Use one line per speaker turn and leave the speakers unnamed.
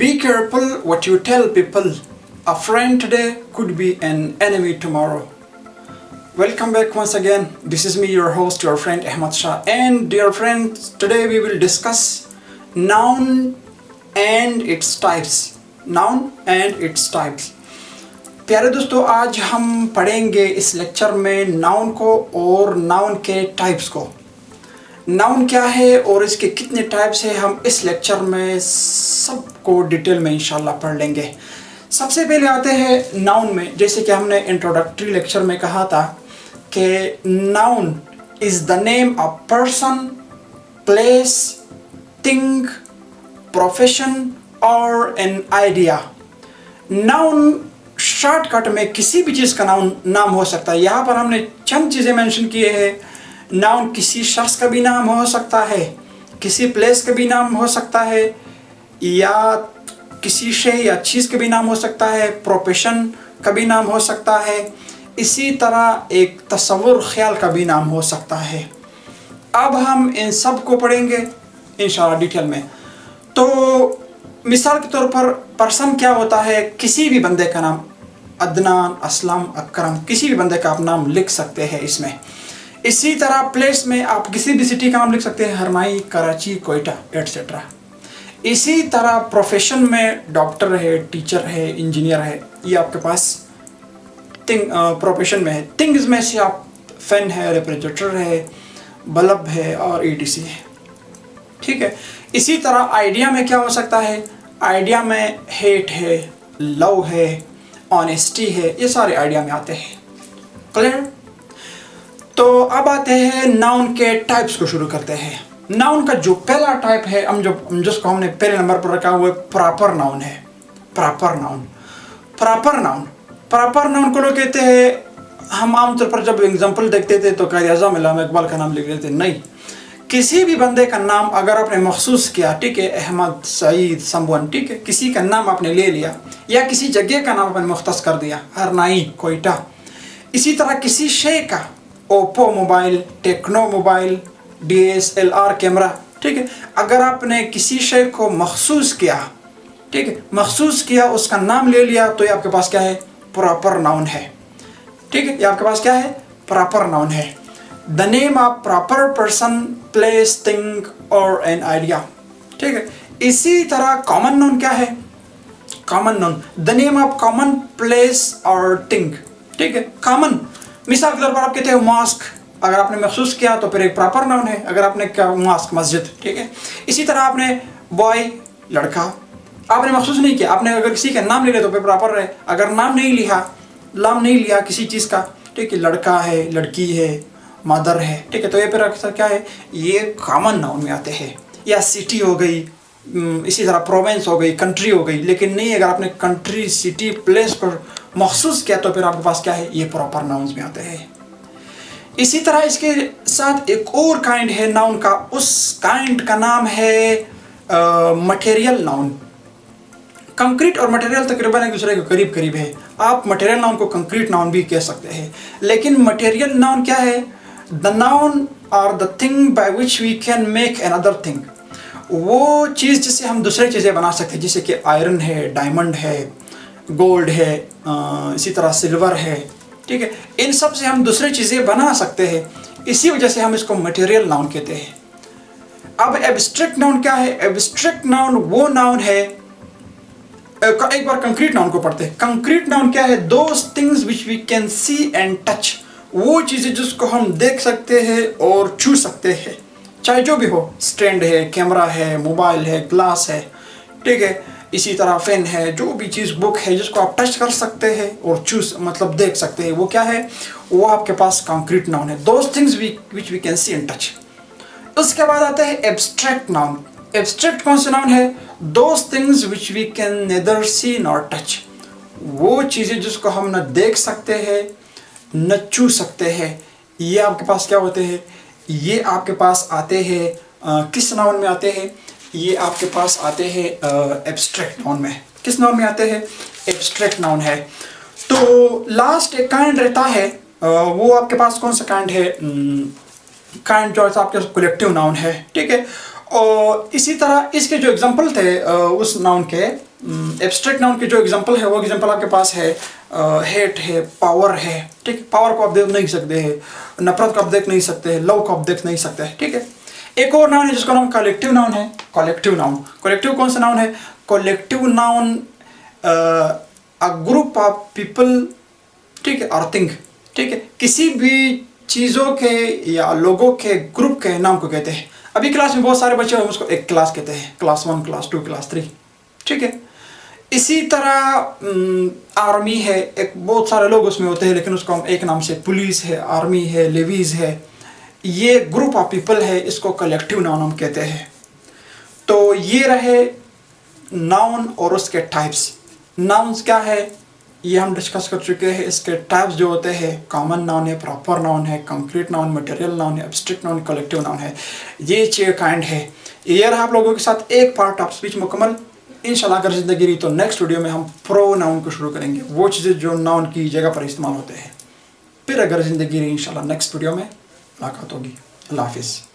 Be careful what you tell people. A friend today could be an enemy tomorrow. Welcome back once again. This is me, your host, your friend Ahmad Shah. And dear friends, today we will discuss noun and its types. Noun and its types. प्यारे दोस्तों, आज हम पढ़ेंगे इस lecture में noun को और noun के टाइप्स को। नाउन क्या है और इसके कितने टाइप्स हैं, हम इस लेक्चर में सबको डिटेल में इंशाल्लाह पढ़ लेंगे। सबसे पहले आते हैं नाउन में। जैसे कि हमने इंट्रोडक्टरी लेक्चर में कहा था कि noun is the name of person, place, thing, profession और एन आइडिया। नाउन शॉर्टकट में किसी भी चीज़ का नाम हो सकता है। यहाँ पर हमने चंद चीज़ें मेंशन किए हैं। नाउन किसी शख्स का भी नाम हो सकता है, किसी प्लेस का भी नाम हो सकता है, या किसी शे या चीज़ का भी नाम हो सकता है, प्रोफेशन का भी नाम हो सकता है, इसी तरह एक तस्वुर ख्याल का भी नाम हो सकता है। अब हम इन सब को पढ़ेंगे इंशाल्लाह डिटेल में। तो मिसाल के तौर पर पर्सन क्या होता है, किसी भी बंदे का नाम, अदनान, असलम, अकरम, किसी भी बंदे का आप नाम लिख सकते हैं इसमें। इसी तरह प्लेस में आप किसी भी सिटी का नाम लिख सकते हैं, हरमाई, कराची, कोयटा एट्सेट्रा। इसी तरह प्रोफेशन में डॉक्टर है, टीचर है, इंजीनियर है, ये आपके पास प्रोफेशन में है। थिंग्स में से आप फैन है, रेफ्रिजरेटर है, बल्ब है और ETC है। ठीक है। इसी तरह आइडिया में क्या हो सकता है, आइडिया में हेट है, लव है, ऑनेस्टी है, ये सारे आइडिया में आते हैं। क्लियर। तो अब आते हैं नाउन के टाइप्स को शुरू करते हैं। नाउन का जो पहला टाइप है, जिसको हमने पहले नंबर पर रखा हुआ है, प्रॉपर नाउन है। Proper noun, proper noun, proper noun को लोग कहते हैं। हम आमतौर पर जब एग्जांपल देखते थे तो कायद-ए-आज़म अल्लामा इकबाल का नाम लिख लेते। नहीं, किसी भी बंदे का नाम अगर आपने मखसूस किया, ठीक है, अहमद, सईद, समवन, ठीक है, किसी का नाम आपने ले लिया या किसी जगह का नाम आपने मुख्तस कर दिया, हरनाई, कोयटा। इसी तरह किसी शे का, Oppo mobile, Tecno mobile, DSLR camera, ठीक है, अगर आपने किसी शे को मखसूस किया, ठीक है, मखसूस किया, उसका नाम ले लिया, तो ये आपके पास क्या है, प्रॉपर नाउन है। ठीक है, ये आपके पास क्या है, प्रॉपर नाउन है। The name of proper person, place, thing और एन आइडिया। ठीक है। इसी तरह कॉमन नाउन क्या है, common noun, the name of common place और थिंग। ठीक है, कॉमन, मिसाल के तौर पर आप कहते हो मास्क, अगर आपने महसूस किया तो फिर एक प्रॉपर नाउन है। अगर आपने क्या, मास्क, मस्जिद। ठीक है। इसी तरह आपने बॉय, लड़का, आपने महसूस नहीं किया, आपने अगर किसी का नाम ले लिया तो फिर प्रॉपर है। अगर नाम नहीं लिया किसी चीज़ का, ठीक है, लड़का है, लड़की है, मदर है, ठीक है, तो ये फिर अक्सर क्या है, ये कॉमन नाउन में आते हैं। या सिटी हो गई, इसी तरह प्रोविंस हो गई, कंट्री हो गई। लेकिन नहीं, अगर आपने कंट्री, सिटी, प्लेस को महसूस किया तो फिर आपके पास क्या है, ये प्रॉपर नाउन्स में आते हैं। इसी तरह इसके साथ एक और काइंड है नाउन का, उस काइंड का नाम है मटेरियल नाउन। कंक्रीट और मटेरियल तकरीबन एक दूसरे के करीब करीब है। आप मटेरियल नाउन को कंक्रीट नाउन भी कह सकते हैं। लेकिन मटेरियल नाउन क्या है, द नाउन और the thing by which we can make another thing. वो चीज़ जिससे हम दूसरी चीज़ें बना सकते हैं, जैसे कि आयरन है, डायमंड है, गोल्ड है, इसी तरह सिल्वर है। ठीक है, इन सब से हम दूसरी चीज़ें बना सकते हैं। इसी वजह से हम इसको मटेरियल नाउन कहते हैं। अब एब्स्ट्रैक्ट नाउन क्या है, एब्स्ट्रैक्ट नाउन वो नाउन है, एक बार कंक्रीट नाउन को पढ़ते हैं। कंक्रीट नाउन क्या है, those things which we can see and touch. वो चीज़ें जिसको हम देख सकते हैं और छू सकते हैं, चाहे जो भी हो, स्टैंड है, कैमरा है, मोबाइल है, ग्लास है, ठीक है, इसी तरह फैन है, जो भी चीज़, बुक है, जिसको आप टच कर सकते हैं और चूज मतलब देख सकते हैं, वो क्या है, वो आपके पास कंक्रीट नाउन है। Those things which we can see and touch. उसके बाद आता है एब्स्ट्रैक्ट नाउन। एब्स्ट्रैक्ट कौन सा नाउन है, those things which we can neither see nor touch. वो चीज़ें जिसको हम न देख सकते हैं न छू सकते हैं, ये आपके पास क्या होते हैं, ये आपके पास आते हैं किस नाउन में आते हैं, ये आपके पास आते हैं एब्स्ट्रैक्ट नाउन में। किस नाउन में आते हैं, एब्स्ट्रैक्ट नाउन है। तो लास्ट एक काइंड रहता है, वो आपके पास कौन सा काइंड है, काइंड जो आपके कलेक्टिव नाउन है। ठीक है। और इसी तरह इसके जो एग्जांपल थे उस नाउन के, एब्स्ट्रैक्ट नाउन की जो एग्जांपल है वो एग्जांपल आपके पास है हेट है, पावर है, ठीक है। पावर को आप देख नहीं सकते हैं, नफरत को आप देख नहीं सकते हैं, लव को आप देख नहीं सकते हैं, ठीक है। एक और नाउन है जिसका नाम कलेक्टिव नाउन है। कलेक्टिव नाउन, कलेक्टिव कौन सा नाउन है? Collective noun a group of people, ठीक है, और थिंग, ठीक है। किसी भी चीज़ों के या लोगों के ग्रुप के नाम को कहते हैं। अभी क्लास में बहुत सारे बच्चे हैं, उसको एक क्लास कहते हैं, क्लास 1, क्लास 2, क्लास 3, ठीक है। इसी तरह आर्मी है, एक बहुत सारे लोग उसमें होते हैं, लेकिन उसको हम एक नाम से, पुलिस है, आर्मी है, लेवीज है, ये ग्रुप ऑफ पीपल है, इसको कलेक्टिव नाउन हम कहते हैं। तो ये रहे नाउन और उसके टाइप्स। नाउन्स क्या है ये हम डिस्कस कर चुके हैं। इसके टाइप्स जो होते हैं, कॉमन नाउन है, प्रॉपर नाउन है, कंक्रीट नाउन, मटेरियल नाउन है, एब्स्ट्रैक्ट नाउन, कलेक्टिव नाउन है। ये 6 काइंड है। ये रहा आप लोगों के साथ एक पार्ट ऑफ स्पीच मुकम्मल। इंशाल्लाह अगर जिंदगी रही तो नेक्स्ट वीडियो में हम प्रो नाउन को शुरू करेंगे, वो चीज़ें जो नाउन की जगह पर इस्तेमाल होते हैं। फिर अगर जिंदगी रही इंशाल्लाह नेक्स्ट वीडियो में मुलाकात होगी। अल्लाह हाफिज़।